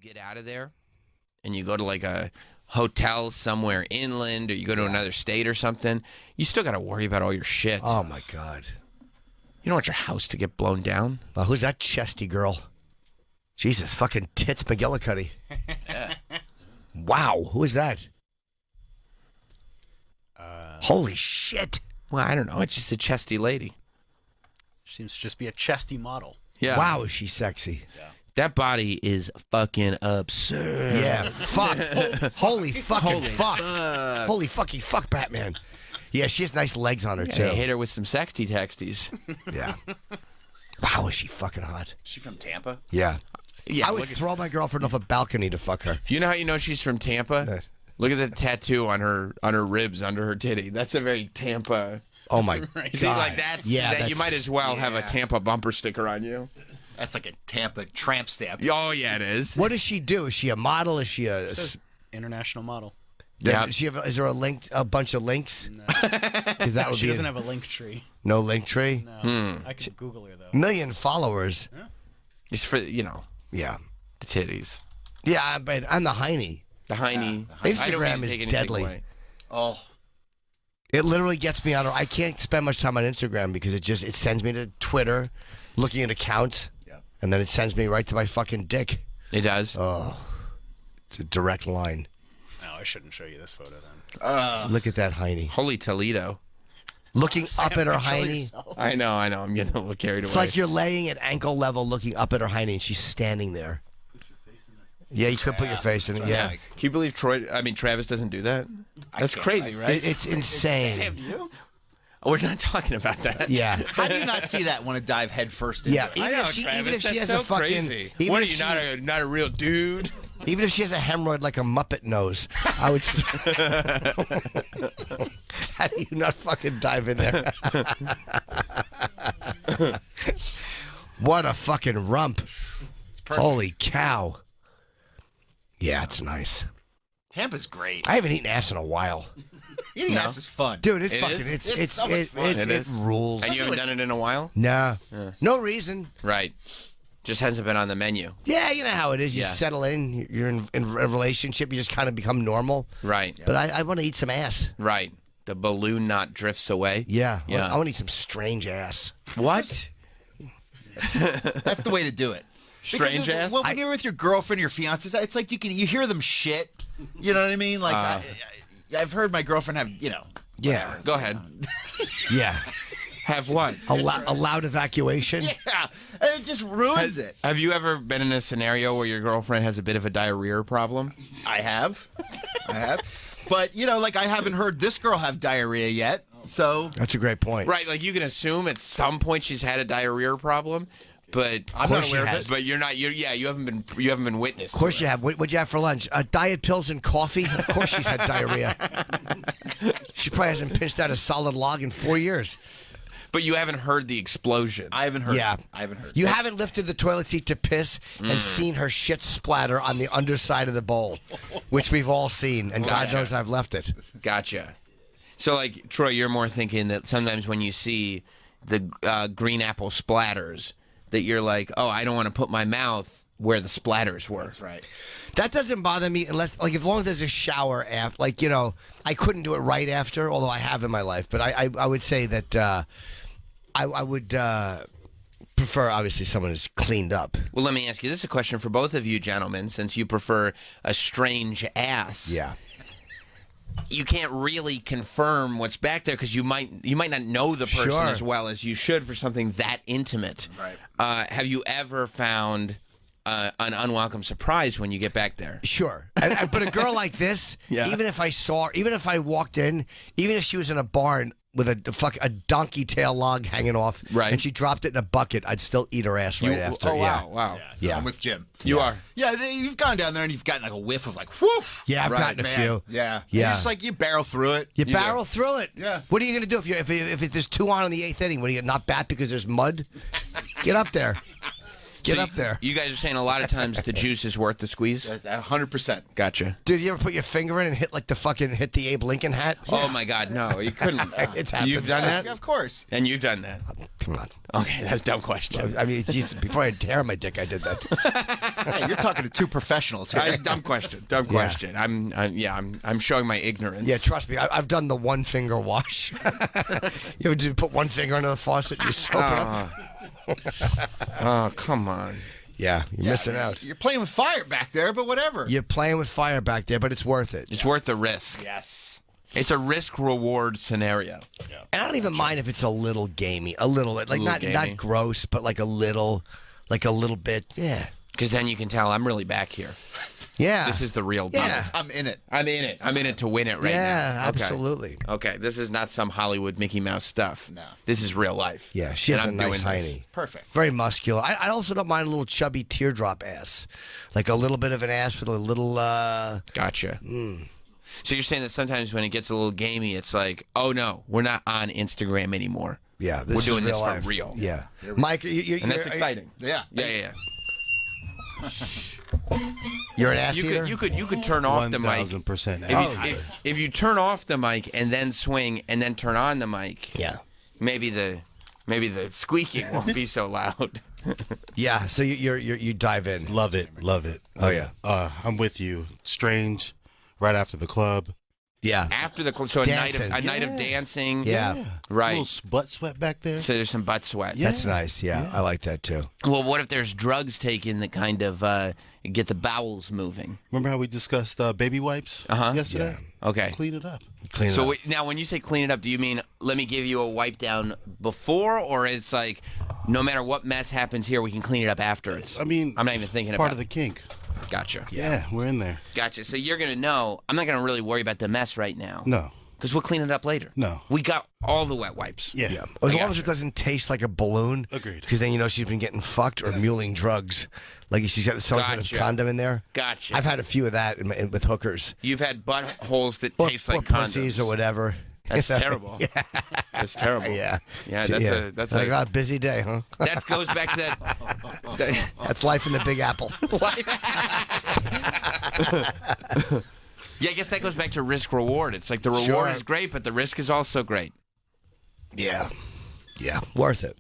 get out of there and you go to like a hotel somewhere inland or you go to another state or something, you still got to worry about all your shit. Oh, my God. You don't want your house to get blown down. Who's that chesty girl? Jesus, fucking tits McGillicuddy. Yeah. Wow, who is that? Holy shit. Well, I don't know. It's just a chesty lady. Seems to just be a chesty model. Yeah. Wow, is she sexy. Yeah. That body is fucking absurd. Yeah, fuck. Holy fucking fuck. Holy fucking fuck, Batman. Yeah, she has nice legs on her, too. Hit her with some sexty texties. Yeah. Wow, is she fucking hot. Is she from Tampa? Yeah. Yeah, I would throw my girlfriend off a balcony to fuck her. You know how you know she's from Tampa? Look at the tattoo on her ribs under her titty. That's a very Tampa. Oh my God. See, like that's you might as well have a Tampa bumper sticker on you. That's like a Tampa tramp stamp. Oh yeah, it is. What does she do? Is she a model? Is she a International model. Yeah. Is there a bunch of links? No. Because that would She be doesn't have a link tree. no link tree. No. I could Google her though. Million followers. Yeah. It's for Yeah. the titties. Yeah, but I'm the hiney. The hiney. Instagram is deadly. Oh. It literally gets me on. I can't spend much time on Instagram because it sends me to Twitter, looking at accounts, and then it sends me right to my fucking dick. It does. Oh, it's a direct line. No, I shouldn't show you this photo then. Look at that hiney. Holy Toledo. Looking up at her hiney. I know. I'm getting a little carried away. It's like you're laying at ankle level looking up at her hiney and she's standing there. Yeah, you could put your face in it. Yeah. Can you believe Travis doesn't do that? That's crazy, right? It's insane. Sam, you? We're not talking about that. Yeah. How do you not see that want to dive head first into Yeah. it? Even if she has so a fucking. crazy. Even What are if you she- not a real dude? Even if she has a hemorrhoid like a Muppet nose, I would. How do you not fucking dive in there? What a fucking rump! It's perfect. Holy cow! Yeah, it's nice. Tampa's great. I haven't eaten ass in a while, Eating ass is fun. dude. It's It fucking. is? It's so much fun. it rules. And you haven't done it in a while? Nah, no reason. Right. Just hasn't been on the menu. Yeah, you know how it is. You Yeah. settle in. You're in a relationship. You just kind of become normal. Right. But I want to eat some ass. Right. The balloon knot drifts away. Yeah, Yeah. I want to eat some strange ass. What? That's the way to do it. Strange Because ass? when you're with your girlfriend, your fiance, it's like you hear them shit. You know what I mean? Like I've heard my girlfriend have Yeah, Go ahead. yeah. Have what? A loud evacuation. yeah, and it just ruins it. Have you ever been in a scenario where your girlfriend has a bit of a diarrhea problem? I have, but like I haven't heard this girl have diarrhea yet. So That's a great point. Right, like you can assume at some point she's had a diarrhea problem, but I'm not aware of has. it. But you're not. You haven't been witness. Of course you have. What'd you have for lunch? Diet pills and coffee? Of course she's had diarrhea. She probably hasn't pinched out a solid log in 4 years. But you haven't heard the explosion. I haven't heard. Yeah. I haven't heard. You haven't lifted the toilet seat to piss and seen her shit splatter on the underside of the bowl, which we've all seen, and God knows I've left it. Gotcha. So, like, Troy, you're more thinking that sometimes when you see the green apple splatters, that you're like, oh, I don't want to put my mouth where the splatters were. That's right. That doesn't bother me unless, like, as long as there's a shower after. Like, I couldn't do it right after, although I have in my life. But I would say that I would prefer, obviously, someone who's cleaned up. Well, let me ask you. This is a question for both of you gentlemen, since you prefer a strange ass. Yeah. You can't really confirm what's back there because you might not know the person Sure. as well as you should for something that intimate. Right. Have you ever found an unwelcome surprise when you get back there? Sure. But a girl like this, Yeah. even if I walked in, even if she was in a barn with a donkey tail log hanging off, Right. and she dropped it in a bucket, I'd still eat her ass right after. Oh, yeah. wow. Yeah. I'm with Jim. You are. Yeah, you've gone down there and you've gotten like a whiff of like, whoof. Yeah, I've gotten a few. Yeah. Yeah. And just like you barrel through it. You barrel through it. Yeah. What are you going to do if there's 2 on in the 8th inning? What do you not bat because there's mud? Get up there. Get up there. You guys are saying a lot of times the juice is worth the squeeze? 100%. Gotcha. Dude, you ever put your finger in and hit like hit the Abe Lincoln hat? Oh, my God, no. You couldn't. It's happened. You've done that? Yeah, of course. And you've done that? Come on. Okay, that's a dumb question. I mean, Jesus, before I had hair on my dick, I did that. Hey, you're talking to two professionals here. Dumb question. Dumb question. I'm showing my ignorance. Yeah, trust me. I've done the one finger wash. You ever put one finger under the faucet and you soap it up? Oh, come on. Yeah, you're missing out. You're playing with fire back there, but whatever. You're playing with fire back there, but it's worth it. It's worth the risk. Yes. It's a risk-reward scenario. Yeah. And I don't even mind if it's a little gamey, a little bit, like not gamey. gross, but like a little bit. Yeah, Because then you can tell I'm really back here. yeah. This is the real deal. Yeah. I'm in it. I'm in it. I'm in it to win it right now. Yeah, Okay. absolutely. Okay, this is not some Hollywood Mickey Mouse stuff. No. This is real life. Yeah, she And has a I'm nice doing this. hiney. Perfect. Very muscular. I also don't mind a little chubby teardrop ass, like a little bit of an ass with a little. Gotcha. So you're saying that sometimes when it gets a little gamey, it's like, oh no, we're not on Instagram anymore. Yeah, this We're is doing real this life. for real. Yeah, Mike, And that's exciting. Yeah. Yeah. You're an ass You eater. could turn off the mic. 1000%. If you turn off the mic and then swing and then turn on the mic, Yeah. maybe the squeaking won't be so loud. Yeah. So you dive in. Love it. Oh yeah. I'm with you. Strange. Right after the club. Yeah. After the so a Dancing. night of dancing. Yeah. Right. A little butt sweat back there. So there's some butt sweat. Yeah. That's nice. Yeah, I like that too. Well, what if there's drugs taken that kind of get the bowels moving? Remember how we discussed baby wipes yesterday? Okay. Clean it up. Clean it So up. now, when you say clean it up, do you mean let me give you a wipe down before, or it's like no matter what mess happens here, we can clean it up afterwards? I mean, I'm not even thinking it's part about of the kink. Gotcha. Yeah, we're in there. Gotcha. So you're gonna know. I'm not gonna really worry about the mess right now. No. Because we'll clean it up later. No. We got all the wet wipes. Yeah. Yeah. As long as it doesn't taste like a balloon. Agreed. Because then you know she's been getting fucked or muling drugs. Like she's got someone's got Gotcha. a condom in there. Gotcha. I've had a few of that with hookers. You've had buttholes that Or, taste like or condoms. pussies or whatever. That's terrible. Yeah. That's terrible. Yeah. Yeah. That's like, a oh, busy day, huh? that goes back to that. That's life in the Big Apple. Yeah, I guess that goes back to risk reward. It's like the reward Sure. is great, but the risk is also great. Yeah. Yeah. Worth it.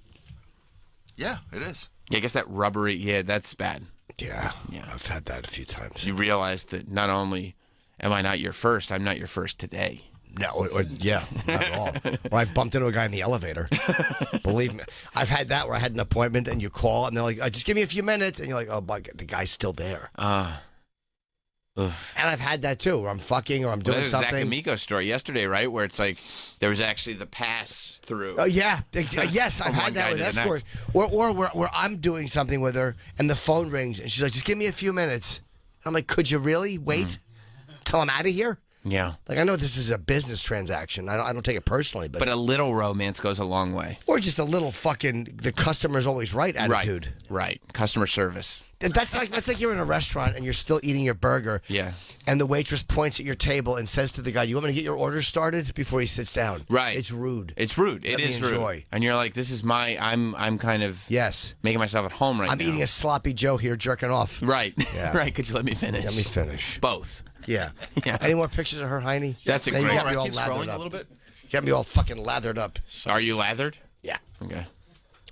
Yeah, it is. Yeah, I guess that rubbery. Yeah, that's bad. Yeah. Yeah. I've had that a few times. You realize that not only am I not your first, I'm not your first today. No, yeah, not at all. Or I bumped into a guy in the elevator. Believe me. I've had that where I had an appointment and you call and they're like, just give me a few minutes. And you're like, oh, but the guy's still there. Ugh. And I've had that too, where I'm fucking or I'm doing Well, something. Zach Amico's story yesterday, right? Where it's like there was actually the pass through. Oh yeah, yes, I've From had one that guy with to the escorts. Or where I'm doing something with her and the phone rings and she's like, just give me a few minutes. I'm like, could you really wait till I'm out of here? Yeah. Like I know this is a business transaction. I don't take it personally, but But a little romance goes a long way. or just a little fucking the customer's always right attitude. Right. Customer service. That's like you're in a restaurant and you're still eating your burger. Yeah. And the waitress points at your table and says to the guy, "You want me to get your order started?" Before he sits down. Right. It's rude. It's rude. Let It me is rude. enjoy. And you're like, this is I'm kind of Yes. making myself at home right I'm now. eating a sloppy Joe here, jerking off. Right. Yeah. Right. Could you let me finish? Let me finish. Both. Yeah. Yeah. Any more pictures of her, Heine? That's a Now you great- got me I all keep lathered scrolling up. a little bit. You got me all fucking lathered up. Are you lathered? Yeah. Okay.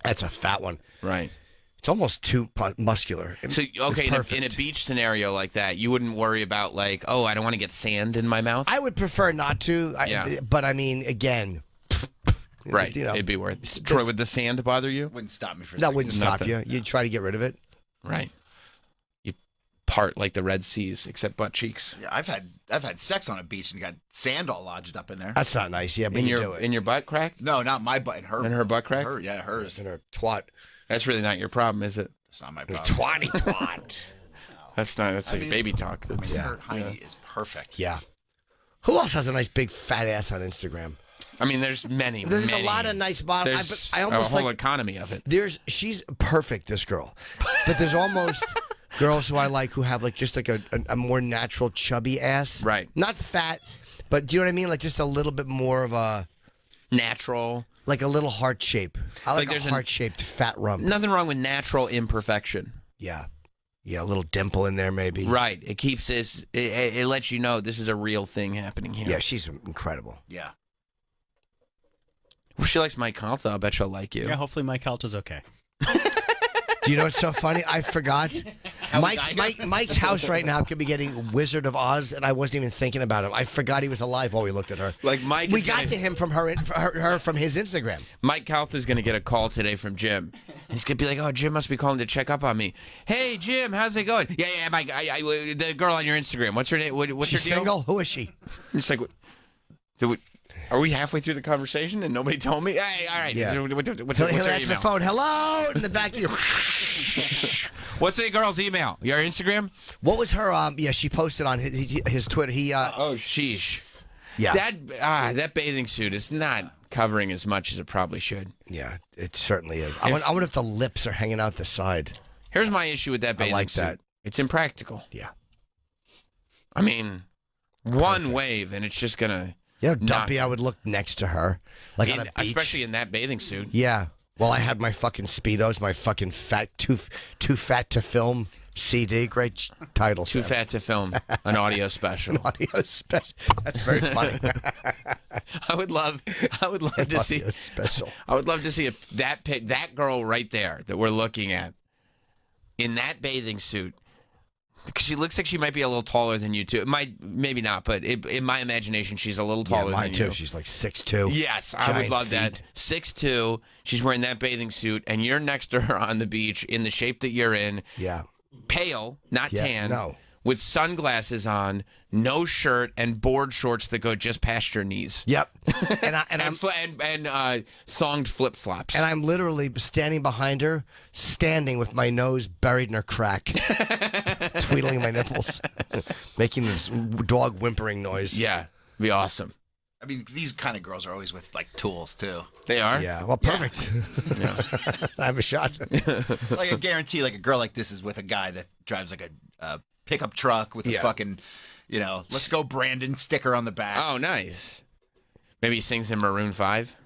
That's a fat one. Right. It's almost too muscular. So okay, It's in a perfect. beach scenario like that, you wouldn't worry about like, oh, I don't want to get sand in my mouth. I would prefer not to. Yeah. But I mean, again. Right. You know, It'd be worth it. Troy, would the sand bother you? Wouldn't stop me for a that second. wouldn't stop Nothing. you. You'd try to get rid of it. Right. You part like the Red Seas, except butt cheeks. Yeah, I've had sex on a beach and got sand all lodged up in there. That's not nice. Yeah, but In you do your it. in your butt crack? No, not my butt. In her. In her butt crack? Her, yeah, hers. in her twat. That's really not your problem, is it? It's not my problem. Twatty twat. That's not. That's like mean, baby talk. That's Her hiney is perfect. Yeah. Who else has a nice big fat ass on Instagram? I mean, there's many. There's many. a lot of nice models. There's I almost a whole like. economy of it. She's perfect, this girl, but there's almost girls who I like who have like just like a more natural chubby ass. Right. Not fat, but do you know what I mean? Like just a little bit more of a. Natural. like a little heart shape. I like a there's heart-shaped fat rump. Nothing wrong with natural imperfection. Yeah. Yeah, a little dimple in there maybe. Right. It keeps this. It lets you know this is a real thing happening here. Yeah, she's incredible. Yeah. Well, she likes Mike Calta. I bet she'll like you. Yeah, hopefully Mike Calta's okay. Do you know what's so funny? I forgot. Mike's house right now could be getting Wizard of Oz, and I wasn't even thinking about him. I forgot he was alive while we looked at her. Like Mike, we got to him from her from his Instagram. Mike Calta's going to get a call today from Jim. He's going to be like, "Oh, Jim must be calling to check up on me. Hey, Jim, how's it going? Yeah, Mike. The girl on your Instagram. What's her name? What's She's her deal? single. Who is she? It's like, are we halfway through the conversation and nobody told me? Hey, all right. Yeah. What's He'll her answer email? the phone. Hello, in the back of you. What's the girl's email? Your Instagram? What was her? Yeah, she posted on his Twitter. Oh, sheesh. Yeah. That bathing suit is not covering as much as it probably should. Yeah, it certainly is. I wonder if the lips are hanging out the side. Here's my issue with that bathing like suit. that. It's impractical. Yeah. I mean, one wave and it's just gonna. You know, dumpy. I would look next to her, like on a beach. Especially in that bathing suit. Yeah. Well, I had my fucking Speedos, my fucking too fat to film CD. Great title. Too fat to film an audio special. An audio special. That's very funny. I would love to see. Special. I would love to see that girl right there that we're looking at in that bathing suit. Because she looks like she might be a little taller than you too. Maybe not, but in my imagination, she's a little taller mine than too. you. She's like 6'2". Yes, I would love that. feet. 6'2". She's wearing that bathing suit, and you're next to her on the beach in the shape that you're in. Yeah. Pale, not Yeah, tan. no. With sunglasses on, no shirt, and board shorts that go just past your knees. Yep. And thonged flip flops. And I'm literally standing behind her, standing with my nose buried in her crack, tweedling my nipples, making this dog whimpering noise. Yeah, be awesome. I mean, these kind of girls are always with like tools too. They are. Yeah. Well, perfect. Yeah. I have a shot. Like I guarantee, like a girl like this is with a guy that drives like a pickup truck with a fucking, let's go Brandon sticker on the back. Oh, nice. Maybe he sings in Maroon 5.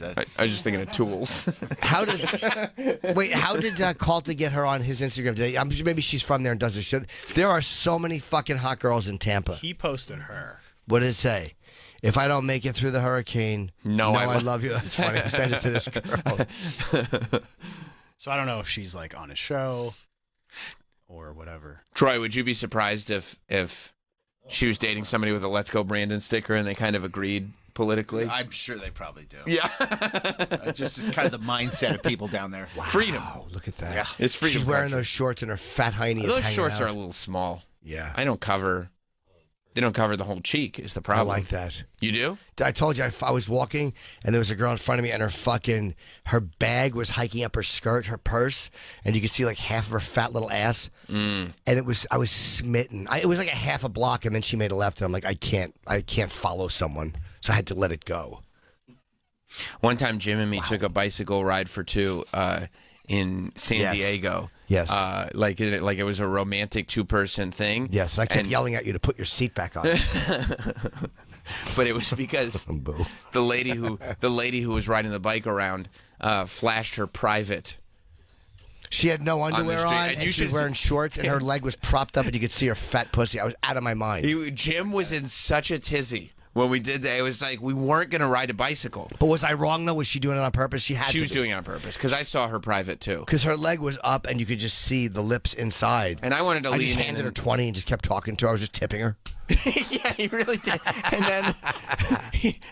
I was just thinking of tools. How did Calta get her on his Instagram? I'm sure maybe she's from there and does this shit. There are so many fucking hot girls in Tampa. He posted her. What did it say? If I don't make it through the hurricane, I love you. That's funny. Send it to this girl. So I don't know if she's like on a show or whatever. Troy, would you be surprised if she was dating somebody with a "Let's Go Brandon" sticker and they kind of agreed politically? I'm sure they probably do. Yeah. Just kind of the mindset of people down there. Wow, freedom. Look at that. Yeah. It's freedom. She's wearing culture. those shorts and her fat hiney is Those hanging shorts out. are a little small. Yeah. They don't cover the whole cheek is the problem. I like that. You do? I told you I was walking and there was a girl in front of me and her bag was hiking up her skirt, her purse, and you could see like half of her fat little ass. And I was smitten. It was like a half a block and then she made a left and I'm like, I can't follow someone. So I had to let it go. One time Jim and me took a bicycle ride for two in San Diego. Yes. Like it was a romantic two-person thing. Yes, and I kept yelling at you to put your seat back on. But it was because Boo. the lady who was riding the bike around flashed her private. She had no underwear street, on, and and she was wearing shorts, and her leg was propped up, and you could see her fat pussy. I was out of my mind. Jim was in such a tizzy when we did that. It was like we weren't going to ride a bicycle. But was I wrong, though? Was she doing it on purpose? She was doing it on purpose because I saw her private too. Because her leg was up, and you could just see the lips inside. And I wanted to I lean just in. handed her 20 and just kept talking to her. I was just tipping her. Yeah, he really did. And then,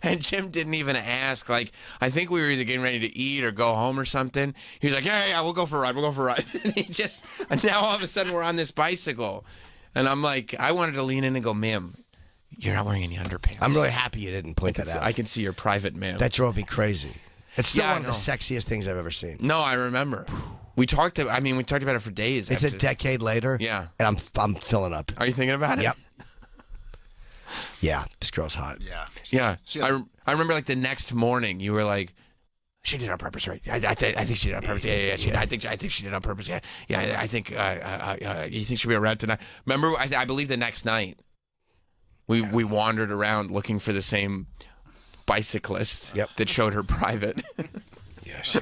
and Jim didn't even ask. Like, I think we were either getting ready to eat or go home or something. He was like, yeah, we'll go for a ride. We'll go for a ride. And now all of a sudden we're on this bicycle. And I'm like, I wanted to lean in and go, ma'am, you're not wearing any underpants. I'm really happy you didn't point that out. I can see your private, ma'am. That drove me crazy. It's still Yeah, I one of the know. sexiest things I've ever seen. No, I remember. We talked about it for days. It's after. a decade later. Yeah. And I'm filling up. Are you thinking about it? Yep. Yeah, this girl's hot. Yeah. Yeah. She- I remember like the next morning you were like, she did it on purpose, right? I think she did it on purpose. Yeah. I think she did it on purpose. Yeah. I think you think she'll be around tonight. Remember, I believe the next night we wandered around looking for the same bicyclist Yep. that showed her private. Yeah, she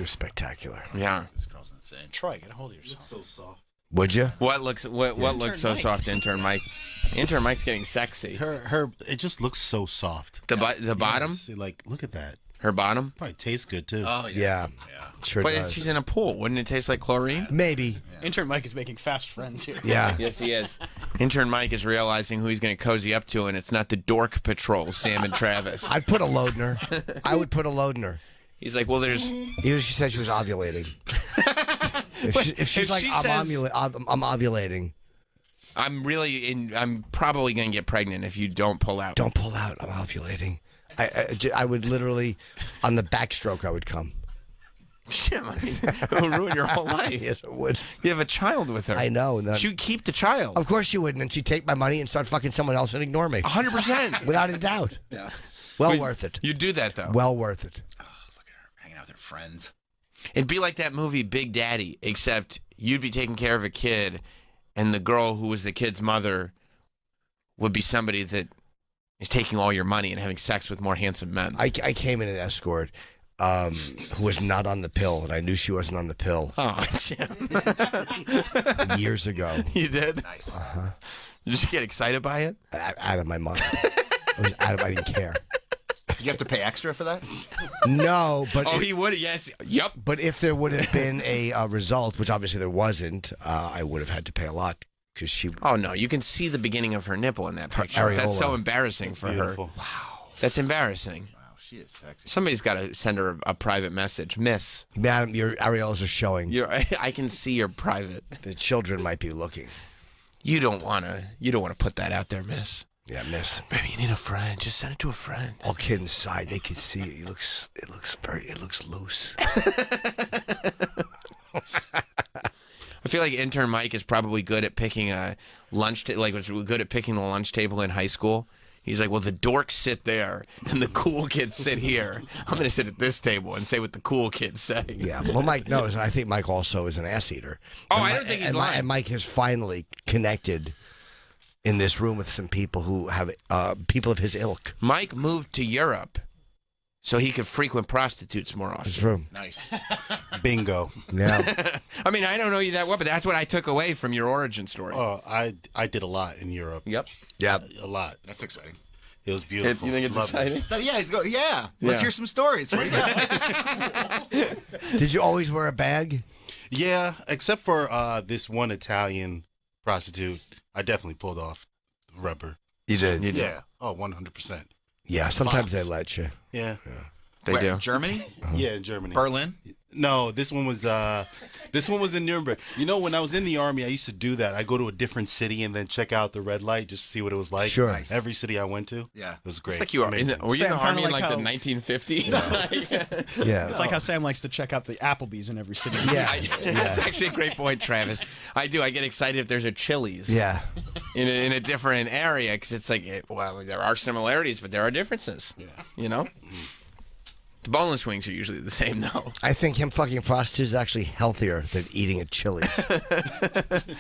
was spectacular. Yeah. This girl's insane. Troy, get a hold of yourself. So soft. Would you? What looks so soft, intern Mike? Intern Mike's getting sexy. Her it just looks so soft. The bottom? See, like, look at that. Her bottom? Probably tastes good too. Oh Yeah. Sure But does. she's in a pool. Wouldn't it taste like chlorine? Maybe. Intern Mike is making fast friends here. Yeah. Yes, he is. Intern Mike is realizing who he's going to cozy up to, and it's not the dork patrol, Sam and Travis. I'd put a load in her. I would put a load in her. He's like, well, there's... Even if she said she was ovulating. if she's If like, she I'm says- ovulating. I'm probably going to get pregnant if you don't pull out. Don't pull out. I'm ovulating. I would literally, on the backstroke, I would come. Jim, I mean, it'll ruin your whole life. Yes, it would. You have a child with her. I know. And then, She'd keep the child. of course she wouldn't. And she'd take my money and start fucking someone else and ignore me. 100%. Without a doubt. Yeah. Well worth it. You'd do that, though. Well worth it. Look at her hanging out with her friends. It'd be like that movie Big Daddy, except you'd be taking care of a kid, and the girl who was the kid's mother would be somebody that is taking all your money and having sex with more handsome men. I came in an escort who was not on the pill, and I knew she wasn't on the pill Oh, Jim. years ago. You did? Nice. Did you get excited by it? Out of my mind. I didn't care. You have to pay extra for that? No, but Oh, he would? Yes. Yep. but if there would have been a result, which obviously there wasn't, I would have had to pay a lot because she. Oh, no. You can see the beginning of her nipple in that picture. That's so areola. embarrassing for Beautiful. her. Wow. That's embarrassing. Wow, she is sexy. Somebody's got to send her a private message. Miss, Madam, your areolas are showing. I can see your private. The children might be looking. You don't want to put that out there, miss. Yeah, miss. Maybe you need a friend. Just send it to a friend. All kidding aside, they can see it. It looks loose. I feel like intern Mike is probably good at picking a lunch, was good at picking the lunch table in high school. He's like, well, the dorks sit there and the cool kids sit here. I'm going to sit at this table and say what the cool kids say. Yeah, well, Mike knows. I think Mike also is an ass eater. Oh, And I don't think he's and lying. And Mike has finally connected in this room with some people who have people of his ilk. Mike moved to Europe so he could frequent prostitutes more often. It's true. Nice. Bingo. Yeah. I mean, I don't know you that well, but that's what I took away from your origin story. Oh, I did a lot in Europe. Yep. Yeah. A lot. That's exciting. It was beautiful. You think it's Lovely. exciting? Yeah, he's go. Yeah. Let's Yeah. hear some stories. Where's that? Did you always wear a bag? Yeah, except for this one Italian prostitute, I definitely pulled off rubber. You did. You do. Yeah. Oh, 100%. Yeah. Sometimes Fox. they let you. Yeah. They Where, do. Germany? Yeah, in Germany. Berlin? No, this one was in Nuremberg. You know, when I was in the army, I used to do that. I go to a different city and then check out the red light just to see what it was like. Sure. Nice. Every city I went to. Yeah. It was great. It's like you were in the, were you in the Sam, army kinda in like like the how- 1950s? Yeah. It's like how Sam likes to check out the Applebee's in every city. Yeah. That's actually a great point, Travis. I do. I get excited if there's a Chili's Yeah. in a different area because it's like, well, there are similarities, but there are differences. Yeah. You know? The boneless wings are usually the same, though. I think him fucking prostitutes is actually healthier than eating at Chili's.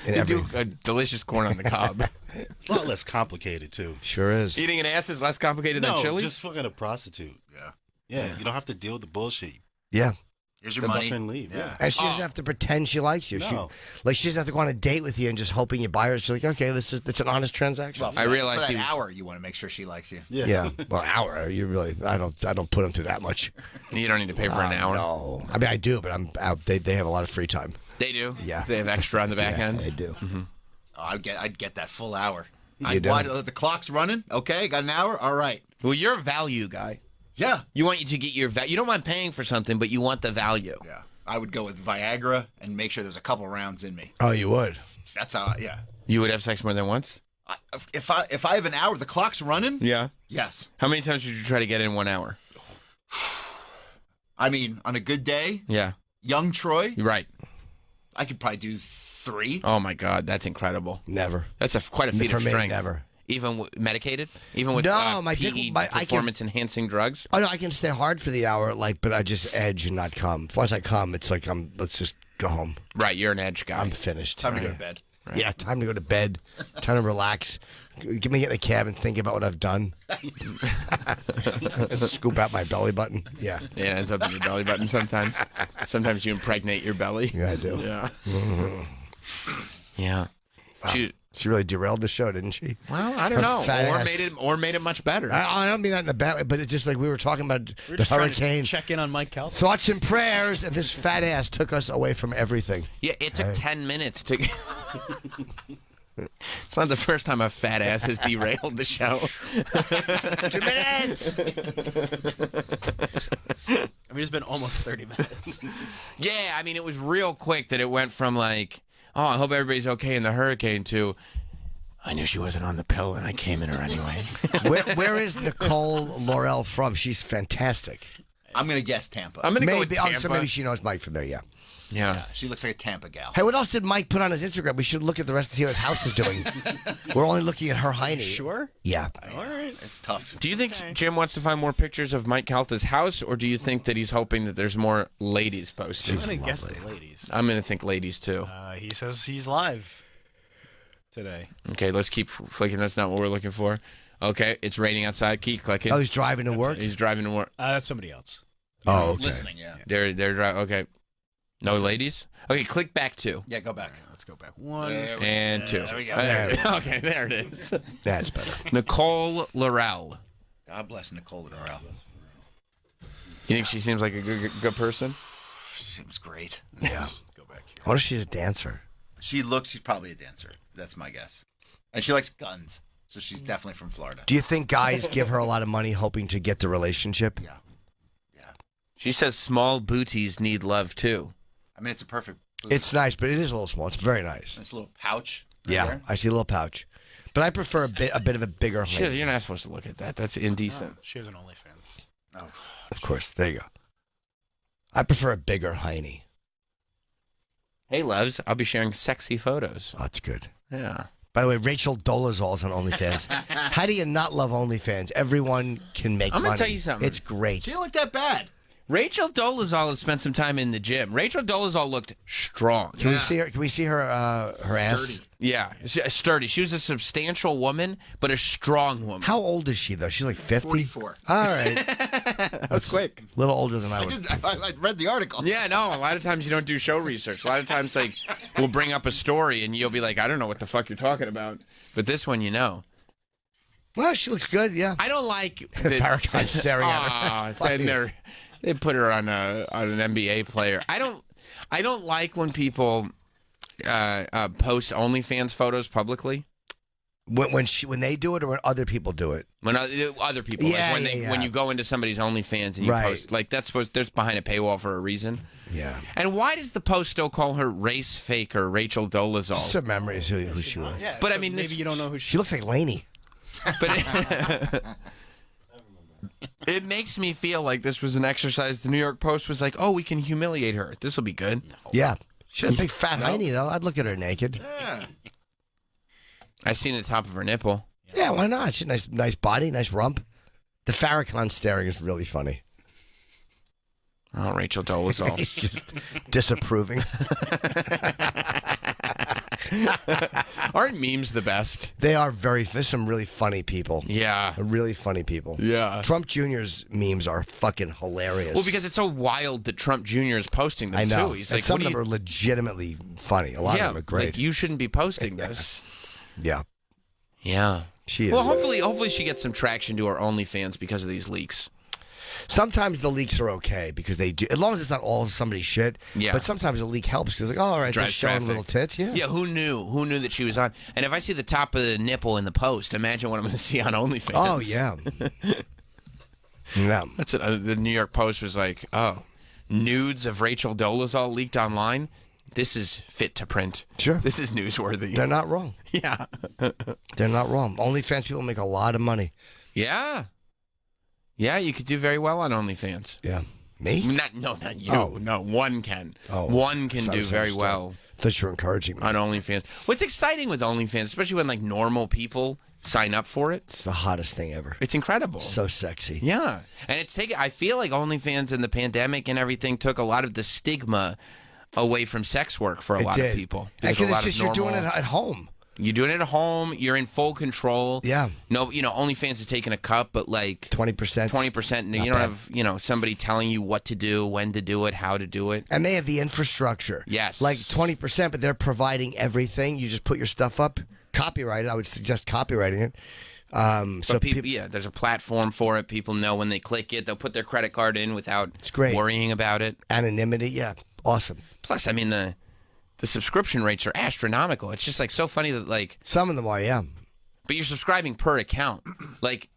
They do a delicious corn on the cob. It's a lot less complicated, too. Sure is. Eating an ass is less complicated than No, Chili's? just fucking a prostitute. Yeah. Yeah, you don't have to deal with the bullshit. Yeah. Here's your Get money. up and leave. Yeah. And she doesn't have to pretend she likes you. No. She doesn't have to go on a date with you and just hoping you buy her. She's like, okay, it's an honest transaction. Well, I realized for that he was- hour, you want to make sure she likes you. yeah. Well, hour. You really? I don't put them through that much. You don't need to pay for an hour. No. I mean, I do, but I'm out. They have a lot of free time. They do? Yeah. They have extra on the back Yeah, end? they do. Oh, I'd get that full hour. You don't? The clock's running. Okay, got an hour. All right. Well, you're a value guy. Yeah. You want you to get your value. You don't mind paying for something, but you want the value. Yeah. I would go with Viagra and make sure there's a couple rounds in me. Oh, you would. That's how. Yeah. You would have sex more than once? If I have an hour, the clock's running. Yeah. Yes. How many times would you try to get in 1 hour? I mean, on a good day, Yeah. young Troy, You're right. I could probably do 3. Oh, my God. That's incredible. Never. That's quite a feat For of me, strength. never. even medicated, even with No, my dick- PE my- I can- performance-enhancing drugs. Oh no, I can stay hard for the hour, but I just edge and not come. Once I come, it's like let's just go home. Right, you're an edge guy. I'm finished. Time to go to bed. Right. Yeah, time to go to bed. Time to relax. Give me get in a cab and think about what I've done. Scoop out my belly button. Yeah. Yeah, it ends up in your belly button sometimes. Sometimes you impregnate your belly. Yeah, I do. Yeah. Yeah. She really derailed the show, didn't she? Well, I don't know. fat Or ass. made it much better. I don't mean that in a bad way, but it's just like we were talking about We're the just trying to hurricane. check in on Mike Calvin. Thoughts and prayers, and this fat ass took us away from everything. Yeah, it took 10 minutes to. It's not the first time a fat ass has derailed the show. 2 minutes. I mean, it's been almost 30 minutes. Yeah, I mean, it was real quick that it went from like, oh, I hope everybody's okay in the hurricane to, I knew she wasn't on the pill and I came in her anyway. Where is Nicole Laurel from? She's fantastic. I'm gonna guess Tampa. I'm going to go with Maybe, Tampa. so maybe she knows Mike from there, yeah. Yeah. She looks like a Tampa gal. Hey, what else did Mike put on his Instagram? We should look at the rest to see what his house is doing. We're only looking at her hiney. Sure? Yeah. All right. It's tough. Do you think Jim wants to find more pictures of Mike Calta's house, or do you think that he's hoping that there's more ladies posted? I'm going to guess the ladies. I'm going to think ladies, too. He says he's live today. Okay, let's keep flicking. That's not what we're looking for. Okay, it's raining outside. Keep clicking. Oh, he's driving to work? He's driving to work. That's somebody else. Oh, okay. Listening, yeah. They're driving. Okay. No ladies? Okay, click back 2. Yeah, go back. Let's go back. 1. And 2. There we go. Okay, there it is. That's better. Nicole Laurel. God bless Nicole Laurel. You think she seems like a good person? Seems great. Yeah. Go back here. I wonder if she's a dancer. She's probably a dancer. That's my guess. And she likes guns. So she's definitely from Florida. Do you think guys give her a lot of money hoping to get the relationship? Yeah. She says small booties need love, too. I mean, it's a perfect. It's nice, but it is a little small. It's very nice. This little pouch. right Yeah, there. I see a little pouch. But I prefer a bit of a bigger She hiney. says, you're not supposed to look at that. That's indecent. She has an OnlyFans. Oh. Of course, there you go. I prefer a bigger hiney. Hey, loves, I'll be sharing sexy photos. Oh, that's good. Yeah. By the way, Rachel Dolezal's on OnlyFans. How do you not love OnlyFans? Everyone can make I'm money. gonna tell you something. It's great. She didn't look that bad. Rachel Dolezal has spent some time in the gym. Rachel Dolezal looked strong. Can we see her? Can we see her? Her ass. Sturdy. Yeah, sturdy. She was a substantial woman, but a strong woman. How old is she though? She's like 50. 44. All right, That's quick. a little older than I would. I read the article. Yeah, no, a lot of times you don't do show research. A lot of times, like, we'll bring up a story and you'll be like, I don't know what the fuck you're talking about. But this one, you know. Well, she looks good. Yeah. I don't like Farrakhan staring at her. Aw, then they put her on an NBA player. I don't like when people post OnlyFans photos publicly. When they do it or when other people do it. When other people, Yeah, like yeah. when you go into somebody's OnlyFans and you Right. post, like that's supposed there's behind a paywall for a reason. Yeah. And why does the post still call her race faker Rachel Just Dolezal? her memories who she was. Yeah, But so I mean, maybe this- you don't know who She looks like Lainey. But it makes me feel like this was an exercise. The New York Post was like, "Oh, we can humiliate her. This will be good." Yeah. She has a big fat hiney though. I'd look at her naked. Yeah. I seen the top of her nipple. Yeah, why not? She's a nice body, nice rump. The Farrakhan staring is really funny. Oh, Rachel Dolezal. He's just disapproving. Aren't memes the best? They are there's some really funny people. Yeah. Really funny people. Yeah. Trump Jr.'s memes are fucking hilarious. Well, because it's so wild that Trump Jr. is posting them I know. too. He's And like, some "What of do them you?" are legitimately funny. A lot Yeah, of them are great. like you shouldn't be posting this. Yeah, Yeah. she is. Well, hopefully she gets some traction to her OnlyFans because of these leaks. Sometimes the leaks are okay because they do, as long as it's not all somebody's shit. Yeah. But sometimes a leak helps because like, oh, all right, they're Drives showing traffic. little tits. Yeah. Yeah, who knew? Who knew that she was on? And if I see the top of the nipple in the post, imagine what I'm going to see on OnlyFans. Oh yeah. Yeah. That's it. The New York Post was like, "Oh, nudes of Rachel Dolezal leaked online. This is fit to print. Sure. This is newsworthy." They're not wrong. Yeah. They're not wrong. OnlyFans people make a lot of money. Yeah. Yeah, you could do very well on OnlyFans. Yeah. Me? Not you. Oh. No, one can. Oh. One can Sorry, do very sorry, well Thought you were encouraging me. on OnlyFans. What's exciting with OnlyFans, especially when like normal people sign up for it, It's the hottest thing ever. it's incredible. So sexy. Yeah, and it's taken. I feel like OnlyFans and the pandemic and everything took a lot of the stigma away from sex work for a lot of people. Because a it's lot just of you're doing it normal- at home. You're doing it at home. You're in full control. Yeah. No, OnlyFans is taking a cut, but like 20%. 20%. And Not you don't bad. have, somebody telling you what to do, when to do it, how to do it. And they have the infrastructure. Yes. Like 20%, but they're providing everything. You just put your stuff up, copyright it. I would suggest copywriting it. So people, there's a platform for it. People know when they click it, they'll put their credit card in without great. worrying about it. Anonymity, yeah, awesome. Plus, I mean, the subscription rates are astronomical. It's just like so funny that like Some of them are, yeah. but you're subscribing per account. Like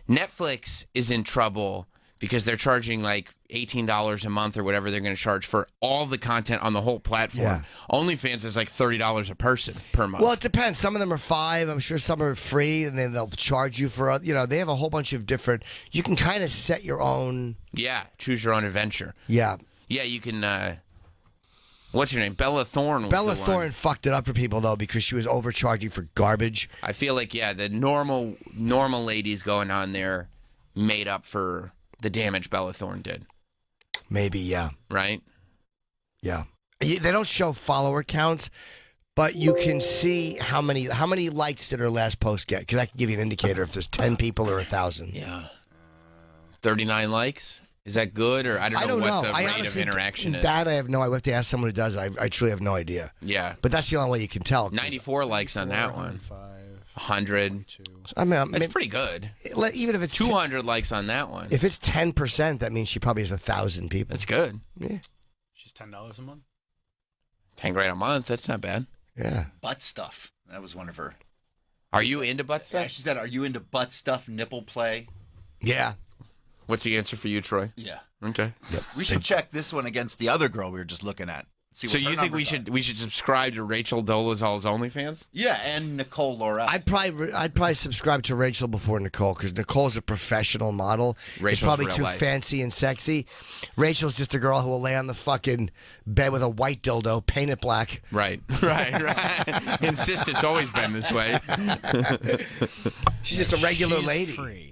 Netflix is in trouble because they're charging like $18 a month or whatever they're going to charge for all the content on the whole platform. Yeah. OnlyFans is like $30 a person per month. Well, it depends. Some of them are $5. I'm sure some are free, and then they'll charge you for. They have a whole bunch of different. You can kind of set your own. Yeah, choose your own adventure. Yeah. Yeah, you can. What's her name? Bella Thorne. Was Bella the one. Thorne fucked it up for people though because she was overcharging for garbage. I feel like the normal ladies going on there made up for the damage Bella Thorne did. Maybe, yeah. Right? Yeah. They don't show follower counts, but you can see how many likes did her last post get, because that can give you an indicator if there's 10 people or 1,000. Yeah. 39 likes? Is that good? Or I don't know what the rate of interaction is. That I have no idea. I have to ask someone who does. I truly have no idea. Yeah. But that's the only way you can tell. 94 likes on that one. 100. I mean, That's pretty good. even if it's 200 likes on that one. If it's 10%, that means she probably has 1,000 people. That's good. Yeah. She's $10 a month. 10 grand a month. That's not bad. Yeah. Butt stuff. That was one of her. Are you into butt Yeah, stuff? she said, "Are you into butt stuff, nipple play?" Yeah. What's the answer for you, Troy? Yeah. Okay. We should check this one against the other girl we were just looking at. See So what her you think numbers we should subscribe to Rachel Dolezal's OnlyFans? Yeah, and Nicole Laurel. I'd probably subscribe to Rachel before Nicole, because Nicole's a professional model. It's Rachel's probably real too life. fancy and sexy. Rachel's just a girl who will lay on the fucking bed with a white dildo, paint it black. Right. Right. Insist it's always been this way. She's just a regular She's lady. free.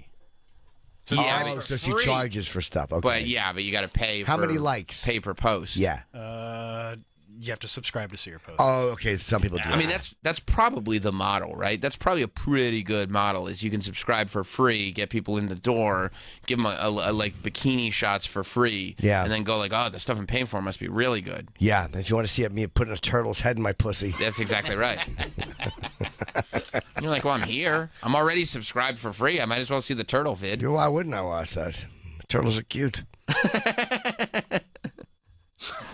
Yeah, Oh, but, so she charges for stuff. Okay. but you got to pay. How for many likes? Pay per post. Yeah. You have to subscribe to see your post. Oh, okay. Some people do. I mean, that's probably the model, right? That's probably a pretty good model. Is you can subscribe for free, get people in the door, give them a like bikini shots for free, Yeah. and then go like, oh, the stuff I'm paying for must be really good. Yeah. If you want to see me putting a turtle's head in my pussy. That's exactly right. You're like, well, I'm here. I'm already subscribed for free. I might as well see the turtle vid. Why wouldn't I watch that? Turtles are cute.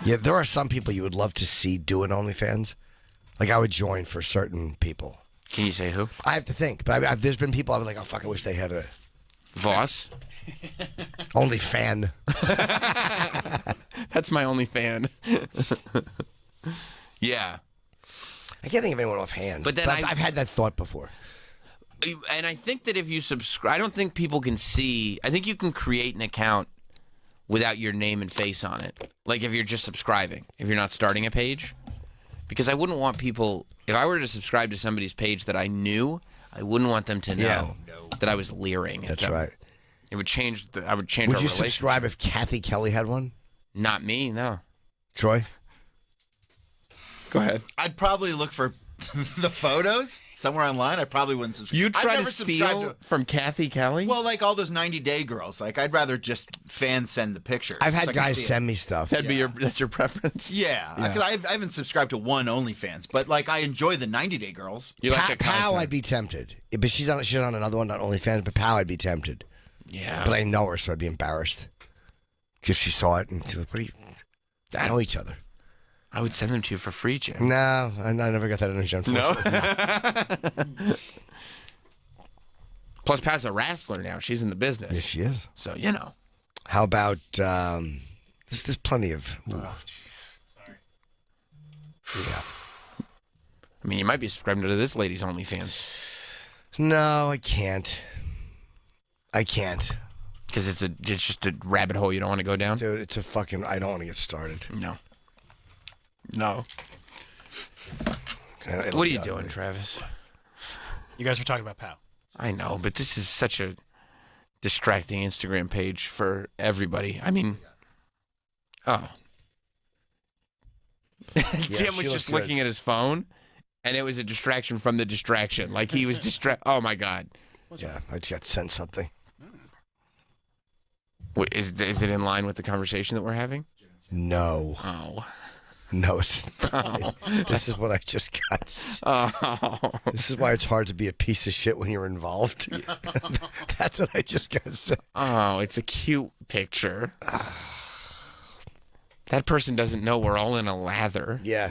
Yeah, there are some people you would love to see doing OnlyFans. Like, I would join for certain people. Can you say who? I have to think, but there's been people I was like, oh, fuck, I wish they had a Voss. OnlyFan. That's my only fan. Yeah. I can't think of anyone offhand. But then I've had that thought before. And I think that if you subscribe, I don't think people can see. I think you can create an account without your name and face on it. Like if you're just subscribing, if you're not starting a page. Because I wouldn't want people, if I were to subscribe to somebody's page that I knew, I wouldn't want them to know that I was leering at That's them. right. It would change, I would change Would our you relationship. subscribe if Kathy Kelly had one? Not me, no. Troy? Go ahead. I'd probably look for the photos somewhere online. I probably wouldn't subscribe. You I've try to never subscribed steal from Kathy Kelly? Well, like all those 90-day girls. Like, I'd rather just fans send the pictures. I've so had I can guys see it. send me stuff. That's your preference? Yeah, 'cause I haven't subscribed to one OnlyFans, but like I enjoy the 90-day girls. You like the Pow, content? I'd be tempted. But she's on another one, not OnlyFans, but Pow, I'd be tempted. Yeah. But I know her, so I'd be embarrassed. Because she saw it, and she was like, what do you... I know each other. I would send them to you for free, Jim. No, I never got that energy. No? Plus, Pat's a wrestler now. She's in the business. Yes, she is. So, you know. How about there's plenty of. Sorry. Yeah. I mean, you might be subscribing to this lady's OnlyFans. No, I can't. I can't, Because it's just a rabbit hole you don't want to go down? dude. It's a fucking. I don't want to get started. No. No. What are you doing, Travis? You guys were talking about Pow. I know, but this is such a distracting Instagram page for everybody. I mean, oh. Jim was just looking at his phone, and it was a distraction from the distraction. Like he was Oh my God. Yeah, I just got sent something. Wait, is it in line with the conversation that we're having? No. Oh. No, it's not. This is what I just got. Oh. This is why it's hard to be a piece of shit when you're involved. That's what I just got sent. Oh, it's a cute picture. That person doesn't know we're all in a lather. Yeah.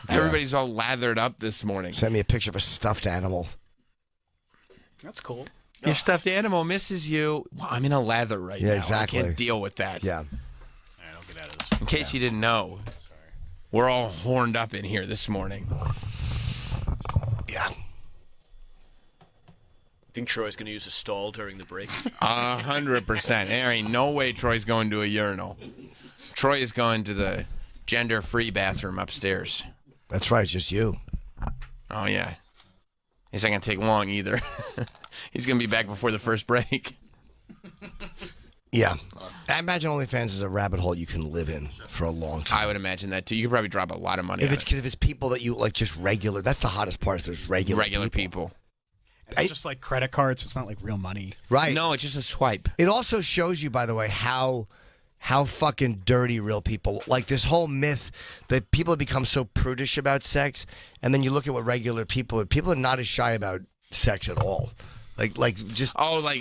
Everybody's all lathered up this morning. Send me a picture of a stuffed animal. That's cool. Your stuffed animal misses you. Well, I'm in a lather right now. Yeah, exactly. I can't deal with that. Yeah. All right, I'll get out of this. In case you didn't know, we're all horned up in here this morning. Yeah. Think Troy's going to use a stall during the break? 100%. There ain't no way Troy's going to a urinal. Troy is going to the gender-free bathroom upstairs. That's right, just you. Oh, yeah. It's not going to take long either. He's going to be back before the first break. Yeah. I imagine OnlyFans is a rabbit hole you can live in for a long time. I would imagine that, too. You could probably drop a lot of money If on it's people that you like, just regular, that's the hottest part, is there's regular people. It's just like credit cards. It's not like real money. Right. No, it's just a swipe. It also shows you, by the way, how fucking dirty real people, like this whole myth that people have become so prudish about sex, and then you look at what regular people are not as shy about sex at all. Like just Yeah.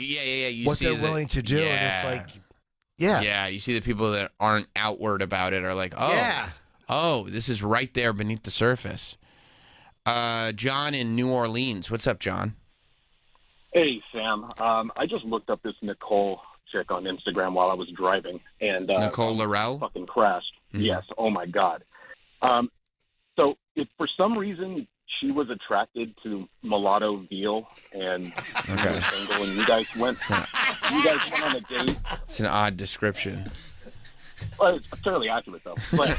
You what see they're willing to do, and it's like, yeah. Yeah, you see the people that aren't outward about it are like, oh, Yeah. oh, this is right there beneath the surface. John in New Orleans. What's up, John? Hey, Sam. I just looked up this Nicole chick on Instagram while I was driving, and Nicole Laurel? fucking crashed. Mhm. Yes. Oh my God. So if for some reason she was attracted to mulatto veal and Okay. single, and you guys went on a date. It's an odd description. Well, it's fairly accurate though. But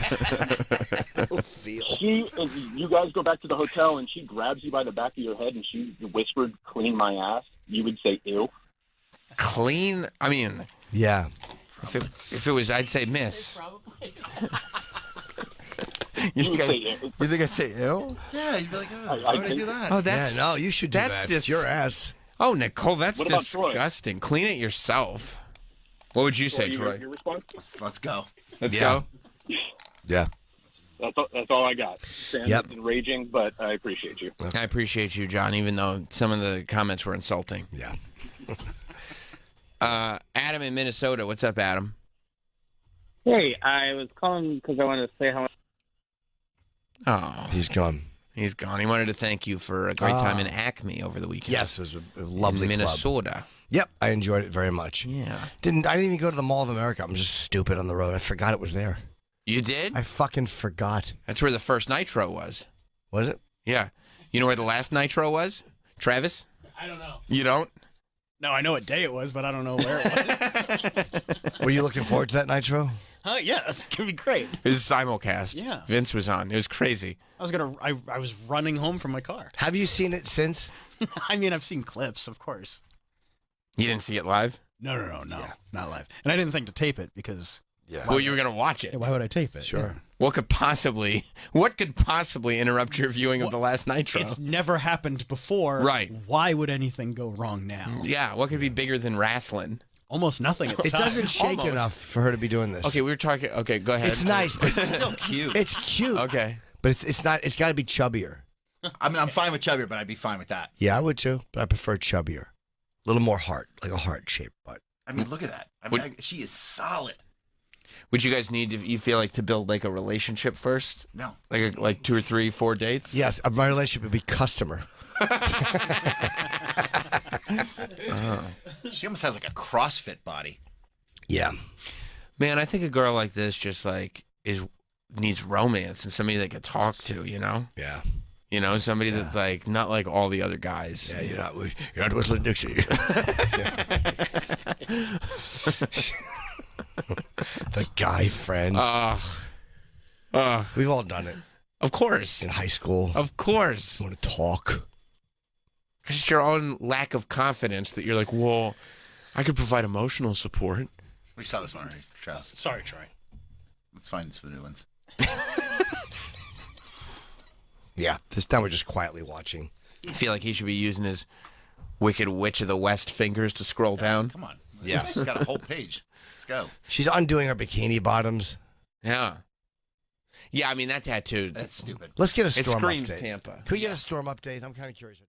you guys go back to the hotel, and she grabs you by the back of your head, and she whispered, "Clean my ass." You would say, "Ew." Clean? I mean, Yeah. if it was, I'd say miss. You think I'd say ew? Yeah, you'd be like, oh, I why would I think- do that? Oh, that's No, you should do that's that. just- It's your ass. Oh, Nicole, that's What about Troy? disgusting. Clean it yourself. What would you say, Troy? Your response? Let's go. Let's Yeah. go. Yeah. That's all I got. Sam's Yep. been raging, but I appreciate you. I appreciate you, John, even though some of the comments were insulting. Yeah. Adam in Minnesota. What's up, Adam? Hey, I was calling because I wanted to say how much. Oh, He's gone. he's gone. He wanted to thank you for a great time in Acme over the weekend. Yes, it was a lovely in club. Minnesota. Yep, I enjoyed it very much. Yeah. I didn't even go to the Mall of America. I'm just stupid on the road. I forgot it was there. You did? I fucking forgot. That's where the first Nitro was. Was it? Yeah. You know where the last Nitro was? Travis? I don't know. You don't? No, I know what day it was, but I don't know where it was. Were you looking forward to that Nitro? Yeah, that's gonna be great. It was simulcast. Yeah. Vince was on. It was crazy. I was running home from my car. Have you seen it since? I mean, I've seen clips, of course. You didn't see it live? No, not live. And I didn't think to tape it because Yeah. Well, you were going to watch it. why would I tape it? Sure. Yeah. What could possibly interrupt your viewing of the last Nitro? It's never happened before. Right. Why would anything go wrong now? Yeah, what could be bigger than wrestling? Almost nothing at the It time. doesn't shake Almost. enough for her to be doing this. Okay, we were talking. Okay, go ahead. It's nice, but It's still cute. it's cute. Okay. But it's not. It's got to be chubbier. I mean, I'm fine with chubbier, but I'd be fine with that. Yeah, I would too, but I prefer chubbier. A little more heart, like a heart-shaped butt. I mean, look at that. I mean, she is solid. Would you guys need, you feel like, to build like a relationship first? No. Like 2 or 3, 4 dates? Yes, my relationship would be customer. She almost has like a CrossFit body. Yeah. Man, I think a girl like this just like needs romance and somebody they could talk to, you know? Yeah. You know, somebody that like, not like all the other guys. Yeah, you're not whistling Dixie. The guy friend. We've all done it Of course. in high school. Of course. You want to talk? It's just your own lack of confidence that you're like, well, I could provide emotional support. We saw this one already, Travis. Sorry, Troy. Let's find some new ones. Yeah, this time we're just quietly watching. I feel like he should be using his Wicked Witch of the West fingers to scroll down. Come on. Yeah. She's got a whole page. Let's go. She's undoing her bikini bottoms. Yeah. Yeah, I mean, that tattoo. That's stupid. Let's get a It storm screams update. Tampa. Can we get a storm update? I'm kind of curious.